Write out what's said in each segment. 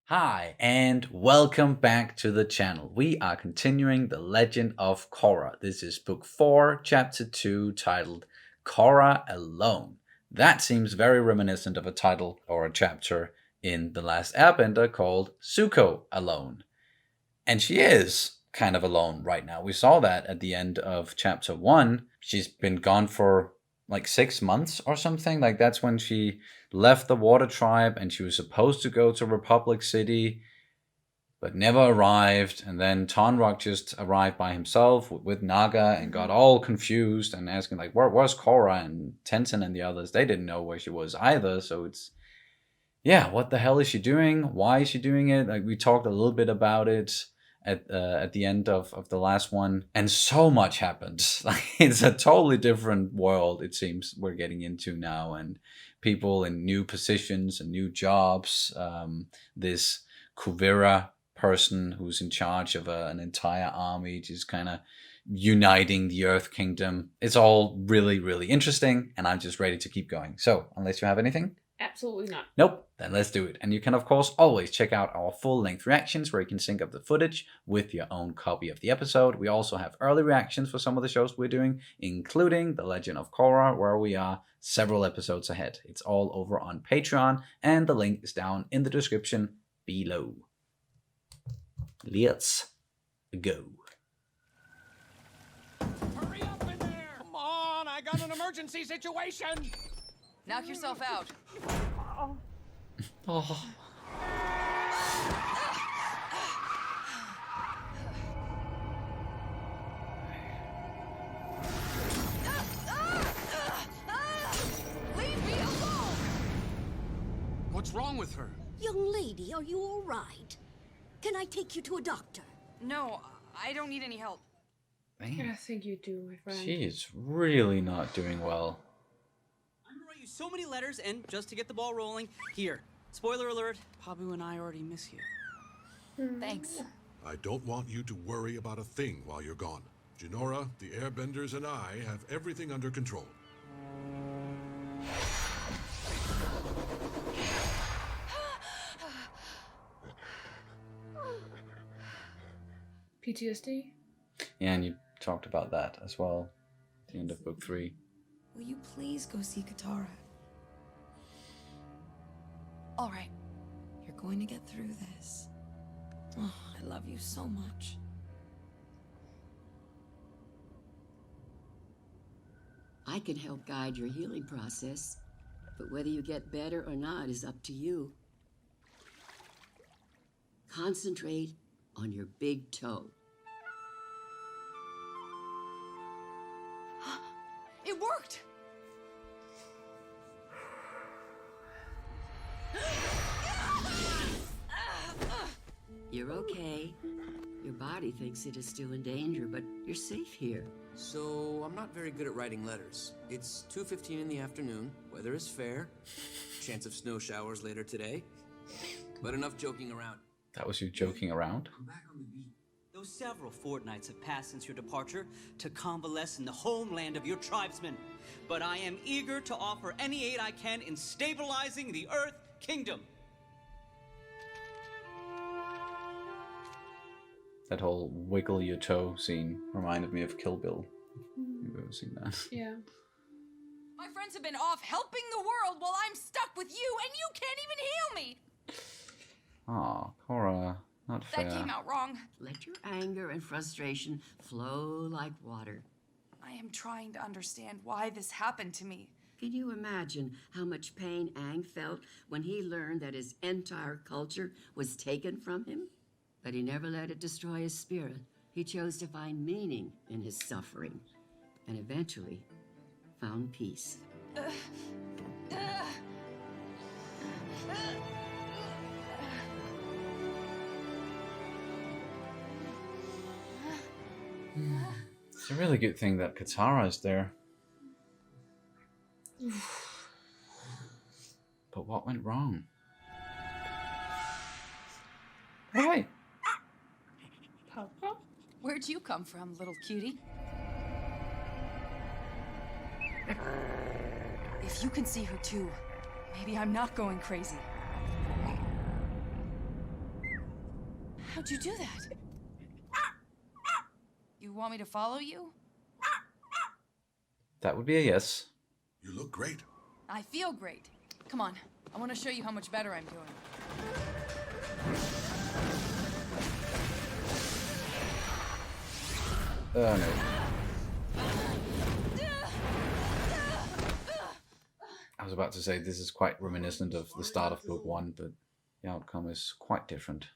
Hi, and welcome back to the channel. We are continuing The Legend of Korra. This is book 4, chapter 2, titled Korra Alone. That seems very reminiscent of a title or a chapter in The Last Airbender called Zuko Alone. And she is kind of alone right now. We saw that at the end of chapter 1. She's been gone for like 6 months or something. Like that's when she left the Water Tribe and she was supposed to go to Republic City, but never arrived. And then Tonrock just arrived by himself with Naga and got all confused and asking like, where's Korra? And Tenzin and the others, they didn't know where she was either. So it's, yeah, what the hell is she doing? Why is she doing it? Like we talked a little bit about it at the end of the last one, and so much happened. Like it's a totally different world. It seems we're getting into now, and people in new positions and new jobs. This Kuvira person who's in charge of an entire army, just kind of uniting the Earth Kingdom. It's all really, really interesting, and I'm just ready to keep going. So, unless you have anything. Absolutely not. Nope, then let's do it. And you can, of course, always check out our full-length reactions where you can sync up the footage with your own copy of the episode. We also have early reactions for some of the shows we're doing, including The Legend of Korra, where we are several episodes ahead. It's all over on Patreon, and the link is down in the description below. Let's go. Hurry up in there! Come on, I got an emergency situation! Knock yourself out. Oh. Leave me alone! What's wrong with her? Young lady, are you all right? Can I take you to a doctor? No, I don't need any help. Man, I think you do, my friend. she is really not doing well. I'm gonna write you so many letters, and just to get the ball rolling, here. Spoiler alert, Pabu and I already miss you. Thanks. I don't want you to worry about a thing while you're gone. Jinora, the Airbenders, and I have everything under control. PTSD? Yeah, and you talked about that as well at the end of book 3. Will you please go see Katara? All right. You're going to get through this. Oh, I love you so much. I can help guide your healing process, but whether you get better or not is up to you. Concentrate on your big toe. It worked! You're okay. Your body thinks it is still in danger, but you're safe here. So, I'm not very good at writing letters. It's 2:15 in the afternoon, weather is fair, chance of snow showers later today, but enough joking around. That was you joking around? I'm back on the beat. Though several fortnights have passed since your departure to convalesce in the homeland of your tribesmen, but I am eager to offer any aid I can in stabilizing the Earth Kingdom. That whole wiggle your toe scene reminded me of Kill Bill. You've ever seen that? Yeah. My friends have been off helping the world while I'm stuck with you, and you can't even heal me! Aw, Korra. Not fair. That came out wrong. Let your anger and frustration flow like water. I am trying to understand why this happened to me. Can you imagine how much pain Aang felt when he learned that his entire culture was taken from him? But he never let it destroy his spirit. He chose to find meaning in his suffering, and eventually found peace. It's a really good thing that Katara is there. But what went wrong? Right. Papa? Where'd you come from, little cutie? If you can see her too, maybe I'm not going crazy. How'd you do that? You want me to follow you? That would be a yes. You look great. I feel great. Come on, I want to show you how much better I'm doing. Oh no. I was about to say this is quite reminiscent of the start of book 1, but the outcome is quite different.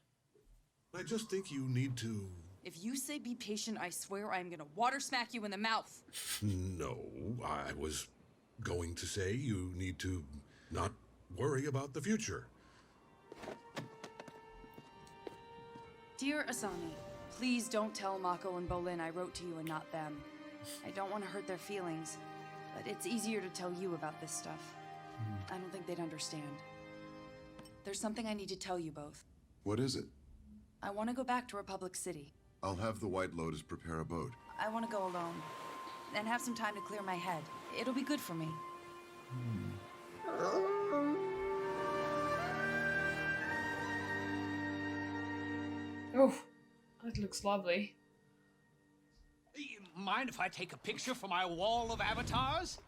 I just think you need to... If you say be patient, I swear I'm gonna water smack you in the mouth. No, I was going to say you need to not worry about the future. Dear Asami, please don't tell Mako and Bolin I wrote to you and not them. I don't want to hurt their feelings, but it's easier to tell you about this stuff. I don't think they'd understand. There's something I need to tell you both. What is it? I want to go back to Republic City. I'll have the White Lotus prepare a boat. I want to go alone and have some time to clear my head. It'll be good for me. Oh, that looks lovely. Mind if I take a picture for my wall of avatars?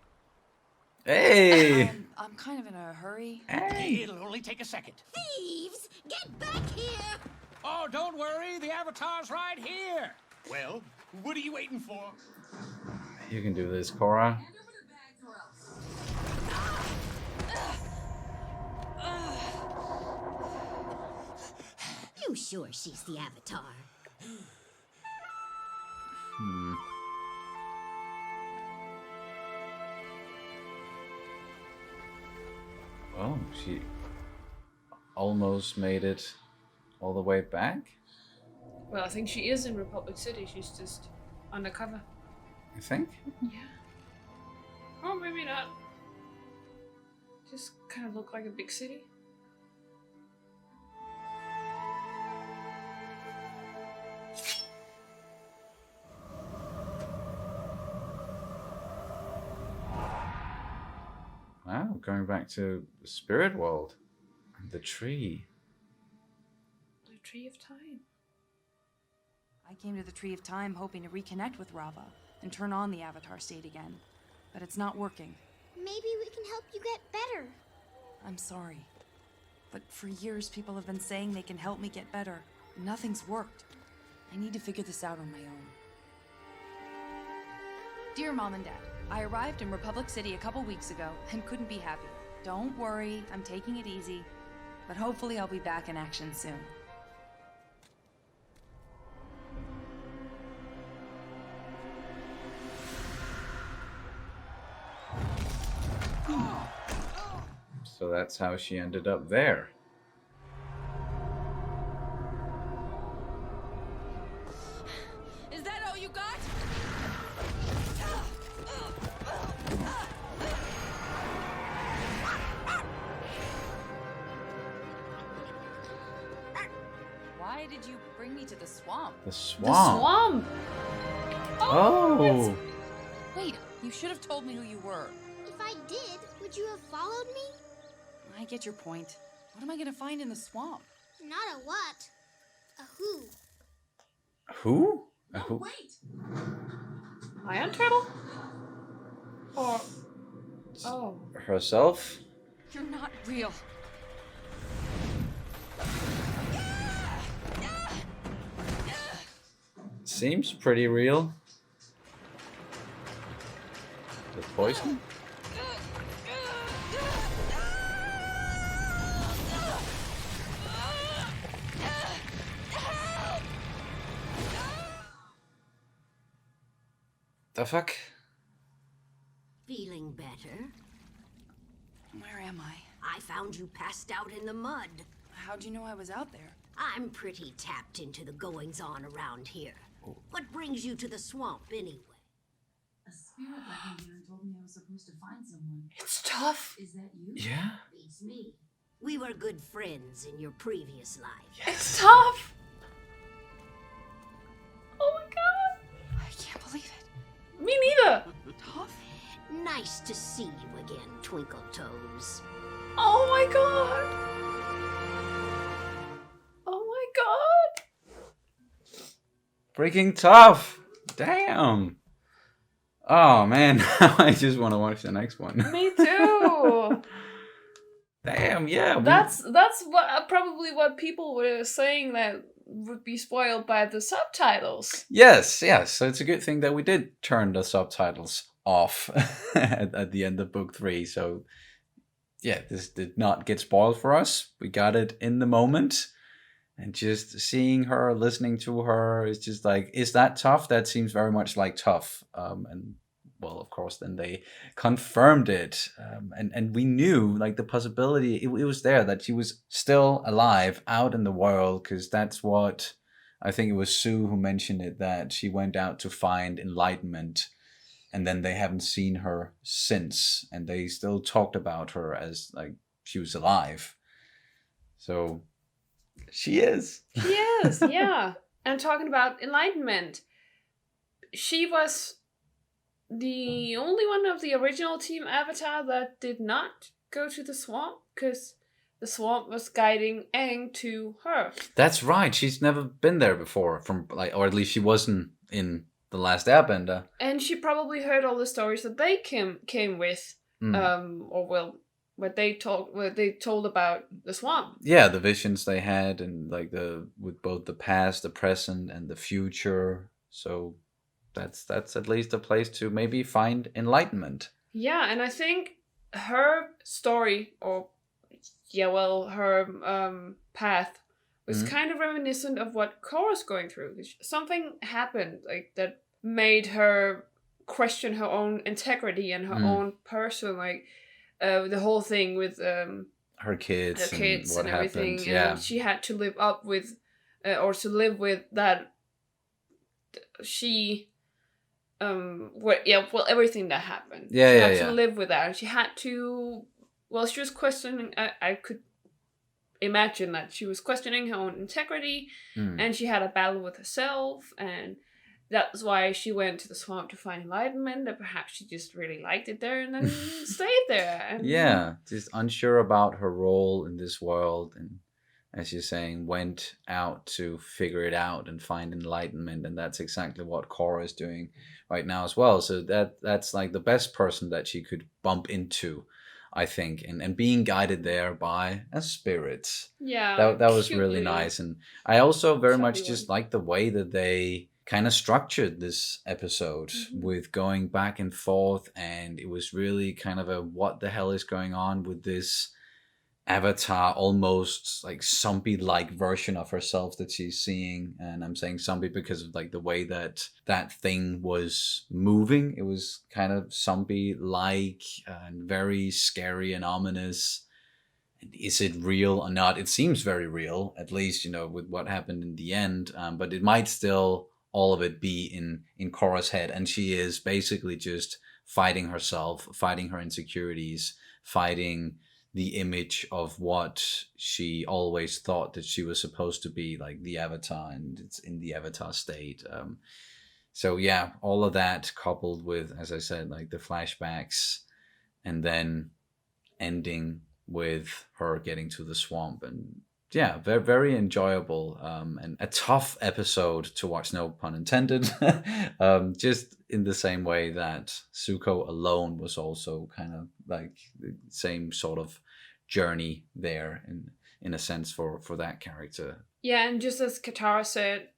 Hey! I'm kind of in a hurry. Hey! It'll only take a second. Thieves, get back here! Oh, don't worry, the avatar's right here. Well, what are you waiting for? You can do this, Korra. You sure she's the Avatar? Well, she almost made it all the way back. Well, I think she is in Republic City. She's just undercover. You think? Yeah. Oh, maybe not. Just kind of look like a big city. Wow, going back to the spirit world. And the tree. The Tree of Time. I came to the Tree of Time hoping to reconnect with Rava and turn on the Avatar state again. But it's not working. Maybe we can help you get better. I'm sorry. But for years, people have been saying they can help me get better. Nothing's worked. I need to figure this out on my own. Dear Mom and Dad, I arrived in Republic City a couple weeks ago and couldn't be happier. Don't worry, I'm taking it easy. But hopefully I'll be back in action soon. So that's how she ended up there. Is that all you got? Why did you bring me to the swamp? The The swamp. swamp! Oh! Wait, you should have told me who you were. If I did, would you have followed me? I get your point. What am I gonna find in the swamp? Not a what. A who. Who? Who? Wait! Iron Turtle? Or... Oh. Herself? You're not real. Seems pretty real. The poison? The fuck? Feeling better? Where am I? I found you passed out in the mud. How'd you know I was out there? I'm pretty tapped into the goings-on around here. What brings you to the swamp, anyway? A spirit led me here and told me I was supposed to find someone. It's tough. Is that you? Yeah? Beats me. We were good friends in your previous life. It's tough. Oh my god. I can't believe it. Me neither. Toph? Nice to see you again, Twinkle Toes. Oh my god. Oh my god. Freaking tough. Damn. Oh man, I just want to watch the next one. Me too. Damn, yeah. That's what probably what people were saying that would be spoiled by the subtitles. Yes. So it's a good thing that we did turn the subtitles off at the end of book 3. So yeah, this did not get spoiled for us. We got it in the moment. And just seeing her, listening to her, is just like, is that Toph? That seems very much like Toph. And well, of course, then they confirmed it. And we knew, like, the possibility, it was there that she was still alive out in the world, because that's what, I think it was Sue who mentioned it, that she went out to find enlightenment. And then they haven't seen her since. And they still talked about her as, like, she was alive. So she is. She is, yeah. And talking about enlightenment, she was the only one of the original Team Avatar that did not go to the swamp, because the swamp was guiding Aang to her. That's right. She's never been there before, or at least she wasn't in The Last Airbender. And she probably heard all the stories that they came with, what they told about the swamp. Yeah, the visions they had, and like with both the past, the present, and the future. So that's at least a place to maybe find enlightenment. Yeah, and I think her story, her path was kind of reminiscent of what Korra's going through. Something happened like that made her question her own integrity and her own person, like the whole thing with her kids and everything. Happened. Yeah, and she had to live up with, or to live with that. She, everything that happened. She had to live with that. She had to. Well, she was questioning. I could imagine that she was questioning her own integrity, and she had a battle with herself, and that's why she went to the swamp to find enlightenment. And perhaps she just really liked it there and then stayed there. And just unsure about her role in this world, and as you're saying, went out to figure it out and find enlightenment, and that's exactly what Korra is doing right now as well. So that's like the best person that she could bump into, I think, and being guided there by a spirit. Yeah, that was really nice. And I also very much just like the way that they kind of structured this episode with going back and forth, and it was really kind of a what the hell is going on with this Avatar, almost like zombie-like version of herself that she's seeing. And I'm saying zombie because of like the way that thing was moving. It was kind of zombie-like and very scary and ominous. And is it real or not? It seems very real, at least, with what happened in the end. But it might still, all of it, be in Korra's head. And she is basically just fighting herself, fighting her insecurities, fighting the image of what she always thought that she was supposed to be, like the Avatar, and it's in the Avatar state. So yeah, all of that coupled with, as I said, like the flashbacks, and then ending with her getting to the swamp, and yeah, very, very enjoyable, and a tough episode to watch, no pun intended. Just in the same way that Zuko alone was also kind of like the same sort of journey there, in a sense, for that character. Yeah, and just as Katara said,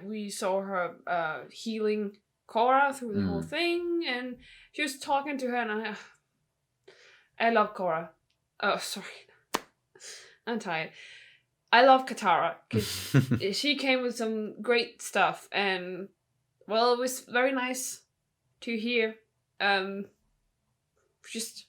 we saw her healing Korra through the whole thing, and she was talking to her, and I love Korra. Oh, sorry. I'm tired. I love Katara because she came with some great stuff, and well, it was very nice to hear. Just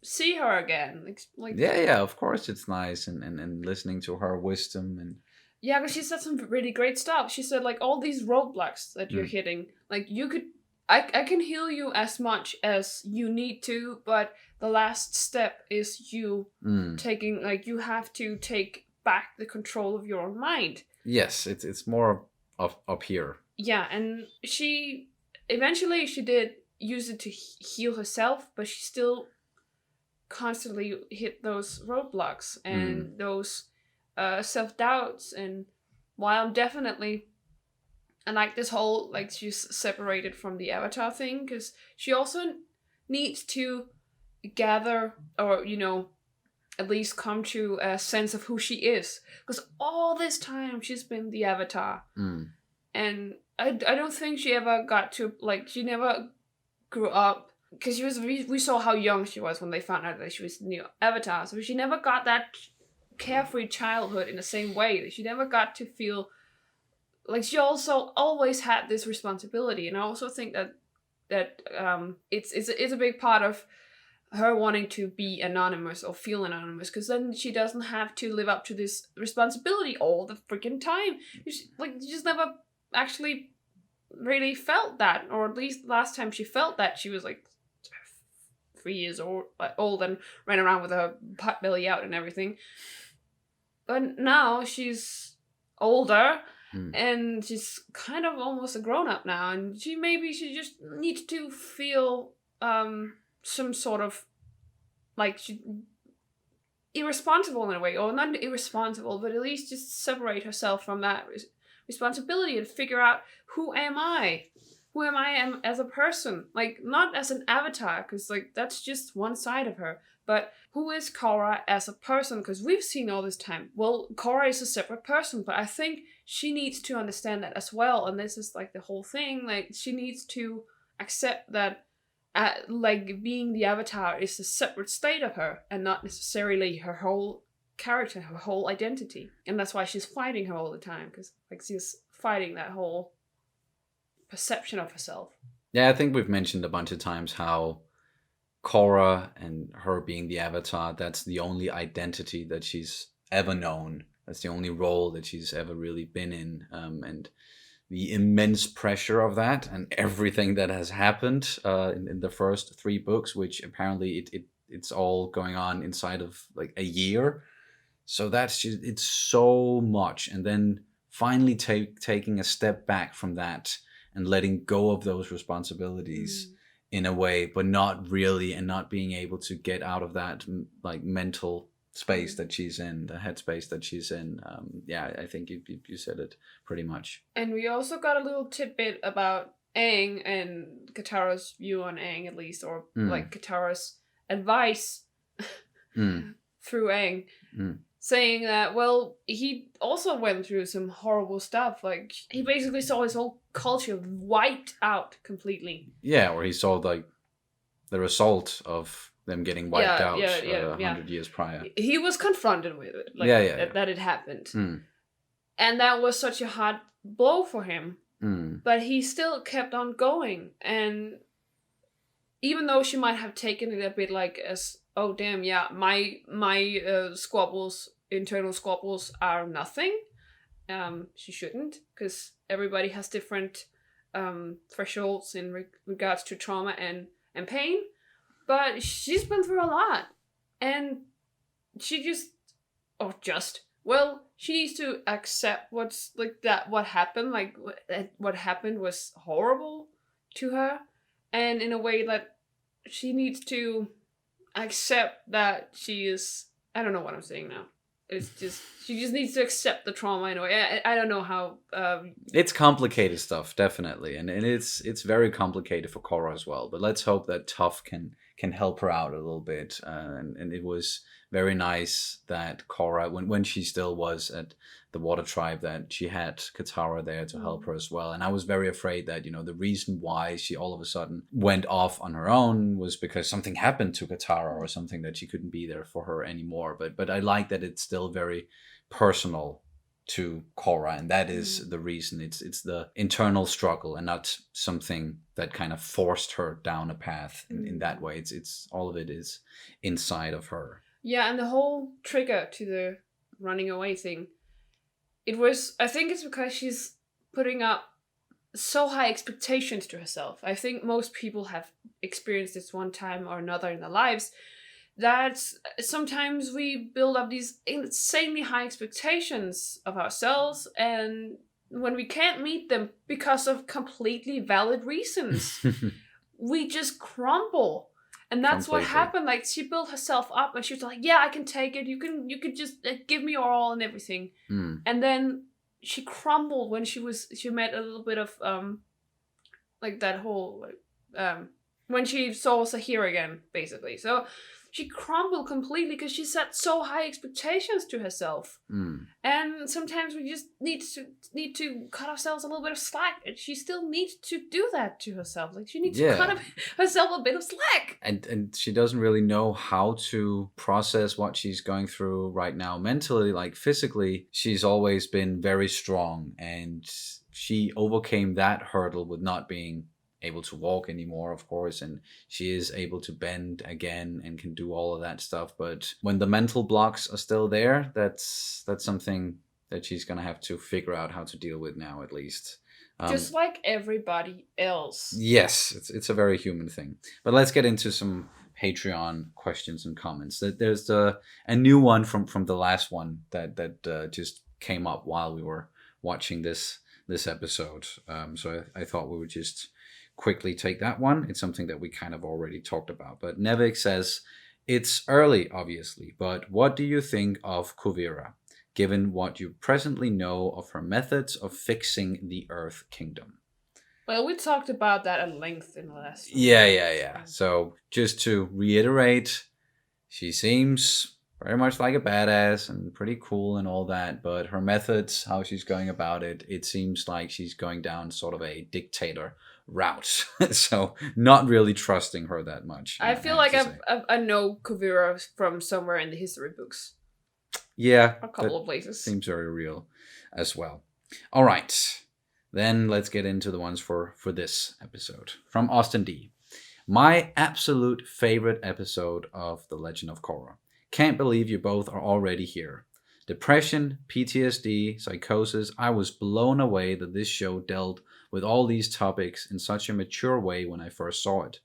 see her again. Like yeah, of course it's nice, and listening to her wisdom, and yeah, because she said some really great stuff. She said like all these roadblocks that you're hitting, like you could. I can heal you as much as you need to, but the last step is you taking, like, you have to take back the control of your own mind. Yes, it's more up here. Yeah, and she eventually did use it to heal herself, but she still constantly hit those roadblocks and those self-doubts, and while I'm definitely, and like this whole, like she's separated from the Avatar thing, because she also needs to gather, or at least come to a sense of who she is, because all this time she's been the Avatar. And I don't think she ever got to, like, she never grew up, because we saw how young she was when they found out that she was the new Avatar, so she never got that carefree childhood in the same way. She never got to feel like, she also always had this responsibility. And I also think that it's a big part of her wanting to be anonymous or feel anonymous, because then she doesn't have to live up to this responsibility all the freaking time. She just never actually really felt that, or at least last time she felt that, she was like 3 years old and ran around with her pot belly out and everything. But now she's older, and she's kind of almost a grown-up now, and she just needs to feel some sort of, like, irresponsible in a way, or not irresponsible, but at least just separate herself from that responsibility and figure out, who am I as a person, like, not as an avatar, because like that's just one side of her, but who is Korra as a person? Because we've seen all this time, well, Korra is a separate person, but I think she needs to understand that as well. And this is like the whole thing, like, she needs to accept that like being the Avatar is a separate state of her, and not necessarily her whole character, her whole identity. And that's why she's fighting her all the time, because like she's fighting that whole perception of herself. Yeah, I think we've mentioned a bunch of times how Korra and her being the Avatar, that's the only identity that she's ever known. That's the only role that she's ever really been in. And the immense pressure of that, and everything that has happened in the first 3 books, which apparently it's all going on inside of like a year. So that's just, it's so much. And then finally taking a step back from that and letting go of those responsibilities in a way, but not really, and not being able to get out of that like mental space that she's in, the headspace that she's in. Yeah, I think you said it pretty much. And we also got a little tidbit about Aang and Katara's view on Aang, at least, or like Katara's advice through Aang, saying that, well, he also went through some horrible stuff. Like, he basically saw his whole culture wiped out completely. Yeah, or he saw like the result of them getting wiped out 100 years prior. He was confronted with it, like, that it happened. And that was such a hard blow for him. But he still kept on going. And even though she might have taken it a bit like as, oh damn, yeah, my squabbles, internal squabbles are nothing. She shouldn't, because everybody has different thresholds in regards to trauma and pain. But she's been through a lot, and she she needs to accept what's like that. What happened, like what happened was horrible to her, and in a way that she needs to accept that she is. I don't know what I'm saying now. It's just, she just needs to accept the trauma in a way. I don't know how. It's complicated stuff, definitely, and it's very complicated for Korra as well. But let's hope that Toph can help her out a little bit. And it was very nice that Korra, when she still was at the Water Tribe, that she had Katara there to help her as well. And I was very afraid that, the reason why she all of a sudden went off on her own was because something happened to Katara, or something that she couldn't be there for her anymore. But I like that it's still very personal to Korra, and that is the reason. It's the internal struggle, and not something that kind of forced her down a path in that way. It's all of it is inside of her. Yeah, and the whole trigger to the running away thing, I think it's because she's putting up so high expectations to herself. I think most people have experienced this one time or another in their lives, that sometimes we build up these insanely high expectations of ourselves, and when we can't meet them because of completely valid reasons, we just crumble. And that's what happened. Like, she built herself up, and she was like, yeah, I can take it. You can just give me your all and everything. And then she crumbled when she met a little bit of like that whole when she saw Sahir again, basically. So she crumbled completely because she set so high expectations to herself. And sometimes we just need to cut ourselves a little bit of slack, and she still needs to do that to herself. Like she needs to cut herself a bit of slack. And she doesn't really know how to process what she's going through right now mentally. Like physically, she's always been very strong, and she overcame that hurdle with not being able to walk anymore, of course, and she is able to bend again and can do all of that stuff. But when the mental blocks are still there, that's something that she's gonna have to figure out how to deal with now, at least. Just like everybody else. Yes, it's a very human thing. But let's get into some Patreon questions and comments. There's a new one from the last one that just came up while we were watching this episode. So I thought we would just quickly take that one. It's something that we kind of already talked about. But Nevik says, it's early, obviously, but what do you think of Kuvira, given what you presently know of her methods of fixing the Earth Kingdom? Well, we talked about that at length in the last one. Yeah. So just to reiterate, she seems very much like a badass and pretty cool and all that, but her methods, how she's going about it, it seems like she's going down sort of a dictator route. So not really trusting her that much. I feel like I know Kuvira from somewhere in the history books. Yeah. A couple of places. Seems very real as well. All right. Then let's get into the ones for this episode. From Austin D. My absolute favorite episode of The Legend of Korra. Can't believe you both are already here. Depression, PTSD, psychosis. I was blown away that this show dealt with all these topics in such a mature way when I first saw it.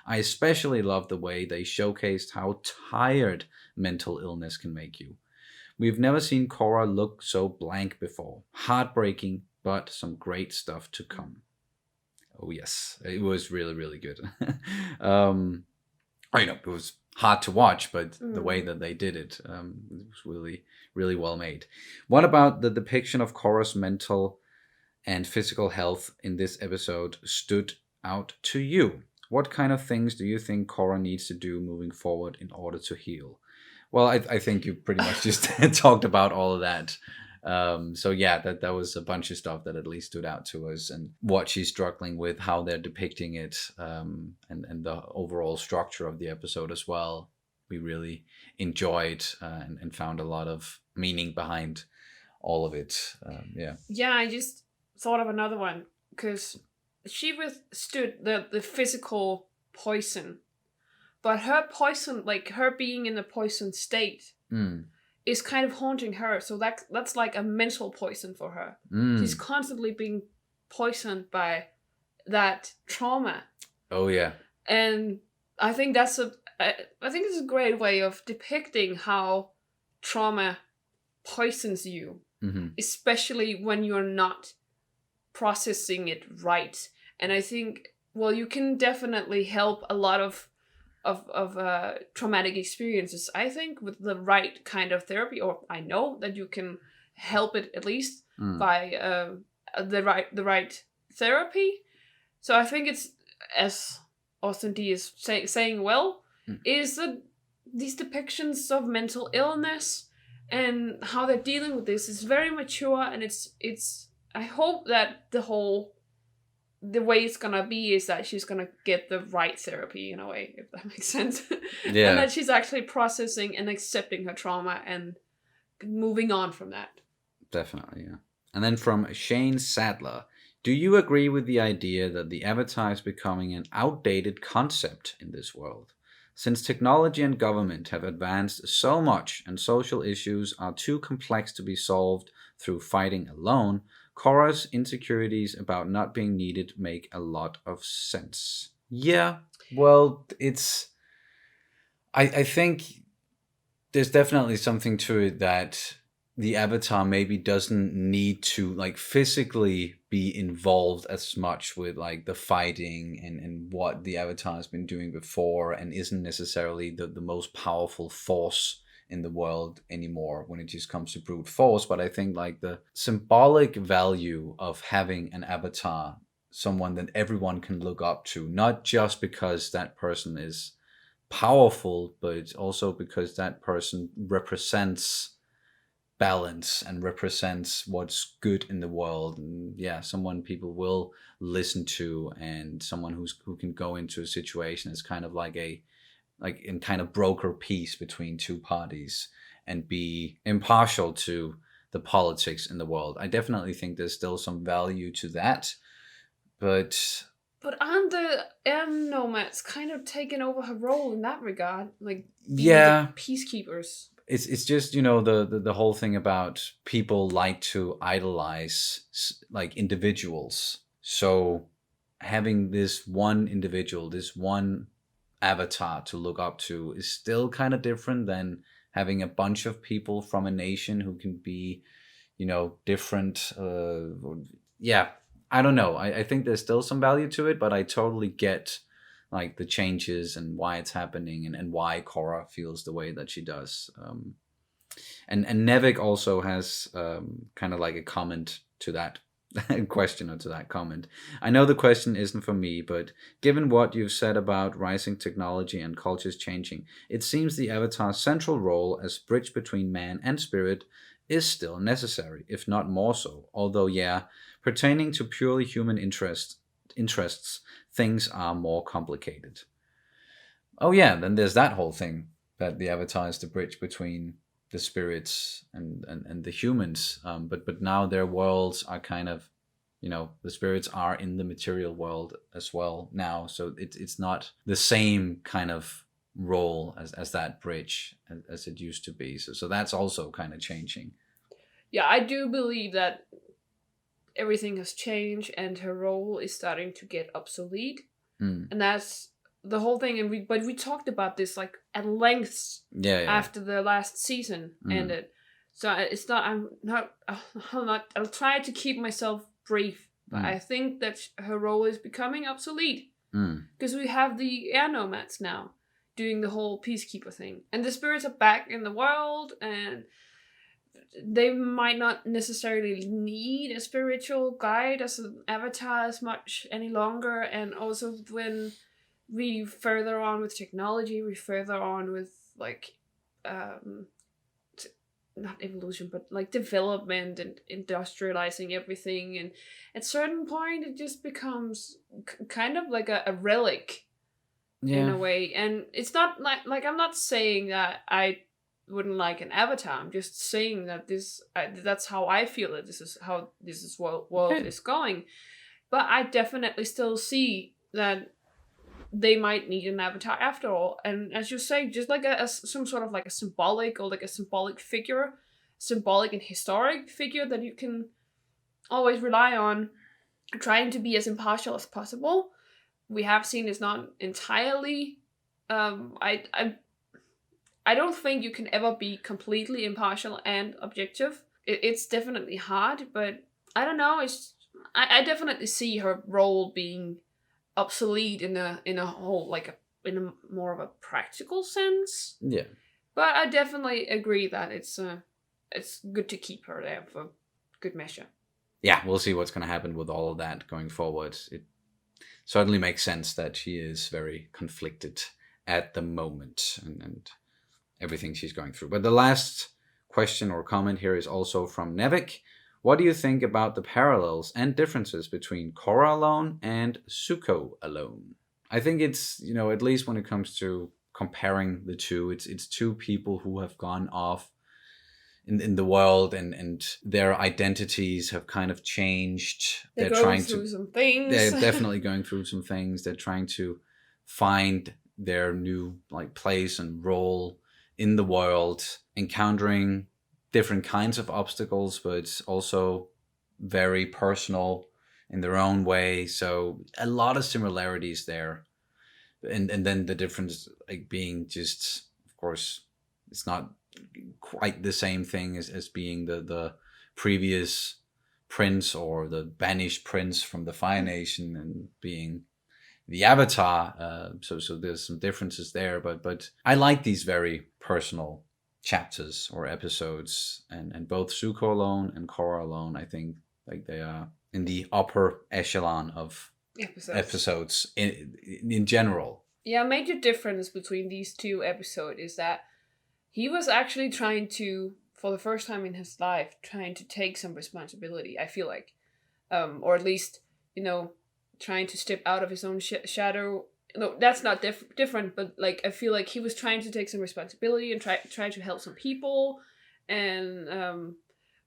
I especially loved the way they showcased how tired mental illness can make you. We've never seen Korra look so blank before. Heartbreaking, but some great stuff to come. Oh yes, it was really, really good. It was hard to watch, but the way that they did it, was really, really well made. What about the depiction of Korra's mental and physical health in this episode stood out to you? What kind of things do you think Korra needs to do moving forward in order to heal? Well, I think you pretty much just talked about all of that. So yeah, that was a bunch of stuff that at least stood out to us, and what she's struggling with, how they're depicting it, and the overall structure of the episode as well. We really enjoyed and found a lot of meaning behind all of it. Yeah, I just thought of another one, because she withstood the physical poison, but her poison, like her being in the poison state, is kind of haunting her. So that's like a mental poison for her. She's constantly being poisoned by that trauma. Oh yeah. And I think it's a great way of depicting how trauma poisons you, especially when you're not processing it right. And I think, well, you can definitely help a lot of traumatic experiences, I think, with the right kind of therapy. Or I know that you can help it at least by the right therapy. So I think it's, as Austin D is saying well, is that these depictions of mental illness and how they're dealing with this is very mature, and it's I hope that the way it's gonna be is that she's gonna get the right therapy, in a way, if that makes sense. Yeah. And that she's actually processing and accepting her trauma and moving on from that. Definitely, yeah. And then from Shane Sadler, do you agree with the idea that the Avatar is becoming an outdated concept in this world? Since technology and government have advanced so much and social issues are too complex to be solved through fighting alone, Korra's insecurities about not being needed make a lot of sense. Yeah, well, I think there's definitely something to it that the Avatar maybe doesn't need to like physically be involved as much with like the fighting and what the Avatar has been doing before, and isn't necessarily the most powerful force in the world anymore when it just comes to brute force. But I think like the symbolic value of having an avatar, someone that everyone can look up to, not just because that person is powerful, but also because that person represents balance and represents what's good in the world, and yeah, someone people will listen to, and someone who can go into a situation as kind of like a in kind of broker peace between two parties and be impartial to the politics in the world. I definitely think there's still some value to that, but aren't the air nomads kind of taking over her role in that regard, like being yeah, the peacekeepers? it's just, you know, the whole thing about people like to idolize like individuals. So having this one individual, this one avatar to look up to is still kind of different than having a bunch of people from a nation who can be, you know, different. Yeah, I don't know. I think there's still some value to it, but I totally get like the changes and why it's happening, and why Korra feels the way that she does. And Nevik also has kind of like a comment to that question, or to that comment. I know the question isn't for me, but given what you've said about rising technology and cultures changing, it seems the Avatar's central role as bridge between man and spirit is still necessary, if not more so. Although, yeah, pertaining to purely human interests, things are more complicated. Oh yeah, then there's that whole thing that the Avatar is the bridge between the spirits and the humans. But now their worlds are kind of, you know, the spirits are in the material world as well now, so it's not the same kind of role as that bridge as it used to be. So that's also kind of changing. Yeah, I do believe that everything has changed and her role is starting to get obsolete. And that's the whole thing. And we talked about this like at length after the last season ended. So it's not, I'll try to keep myself brief, but I think that her role is becoming obsolete. Because we have the air nomads now doing the whole peacekeeper thing, and the spirits are back in the world, and they might not necessarily need a spiritual guide as an avatar as much any longer. And also when we further on with technology, we further on with like not evolution, but like development and industrializing everything, and at certain point it just becomes kind of like a relic in a way. And it's not like I'm not saying that I wouldn't like an avatar. I'm just saying that that's how I feel, that this is how this world is going. But I definitely still see that they might need an avatar after all. And as you say, just like some sort of like a symbolic, or like a symbolic figure, symbolic and historic figure that you can always rely on, trying to be as impartial as possible. We have seen it's not entirely. I don't think you can ever be completely impartial and objective. It's definitely hard, but I don't know. I definitely see her role being obsolete in a whole, like in a more of a practical sense. Yeah. But I definitely agree that it's good to keep her there for good measure. Yeah, we'll see what's going to happen with all of that going forward. It certainly makes sense that she is very conflicted at the moment, and everything she's going through. But the last question or comment here is also from Nevik. What do you think about the parallels and differences between Korra alone and Zuko alone? I think it's, you know, at least when it comes to comparing the two, it's two people who have gone off in the world, and their identities have kind of changed. They're going through some things. They're definitely going through some things. They're trying to find their new like place and role in the world, encountering different kinds of obstacles, but also very personal in their own way. So a lot of similarities there. And then the difference like being just, of course, it's not quite the same thing as being the previous prince or the banished prince from the Fire Nation, and being the Avatar. So there's some differences there, but I like these very personal chapters or episodes, and both Zuko alone and Korra alone, I think like they are in the upper echelon of episodes in general. Yeah, a major difference between these two episodes is that he was actually trying to, for the first time in his life, trying to take some responsibility, I feel like. Or at least, trying to step out of his own shadow. No, that's not different, but like I feel like he was trying to take some responsibility and try to help some people. And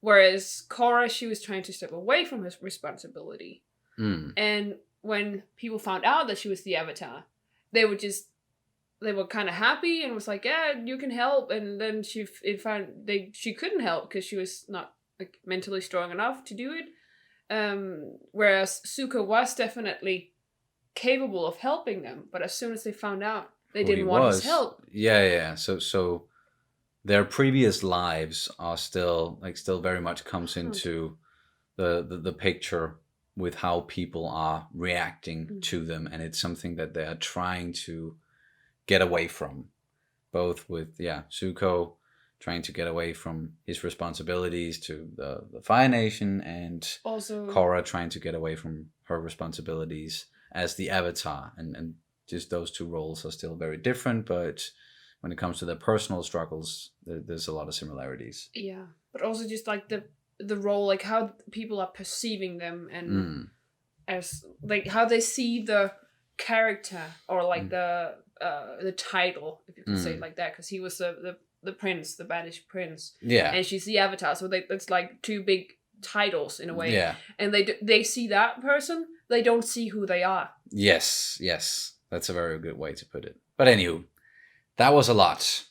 whereas Korra, she was trying to step away from his responsibility. And when people found out that she was the Avatar, they were kind of happy and was like, yeah, you can help. And then she couldn't help because she was not like mentally strong enough to do it. Whereas Zuko was definitely capable of helping them, but as soon as they found out, they didn't want his help. Yeah. So their previous lives are still very much comes into the picture with how people are reacting to them, and it's something that they are trying to get away from, both with Zuko trying to get away from his responsibilities to the Fire Nation, and also Korra trying to get away from her responsibilities as the Avatar, and just those two roles are still very different, but when it comes to their personal struggles, there's a lot of similarities. Yeah, but also just like the role, like how people are perceiving them, and as like how they see the character, or like the title, if you can say it like that, because he was the prince, the banished prince, and she's the Avatar, so it's like two big titles in a way, and they see that person, they don't see who they are. Yes, that's a very good way to put it. But anywho, that was a lot.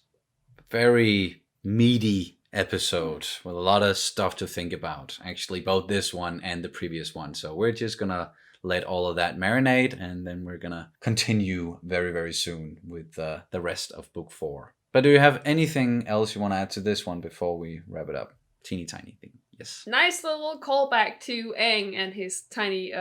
Very meaty episode with a lot of stuff to think about. Actually, both this one and the previous one. So we're just gonna let all of that marinate, and then we're gonna continue very, very soon with the rest of book 4. But do you have anything else you want to add to this one before we wrap it up? Teeny tiny thing. Yes. Nice little callback to Aang and his tiny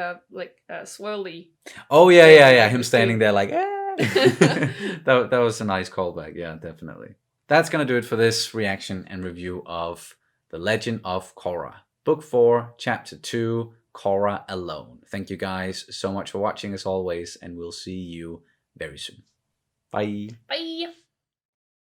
swirly. Oh yeah. Him standing there like, that was a nice callback. Yeah, definitely. That's gonna do it for this reaction and review of The Legend of Korra, Book 4, Chapter 2, Korra Alone. Thank you guys so much for watching as always, and we'll see you very soon. Bye. Bye.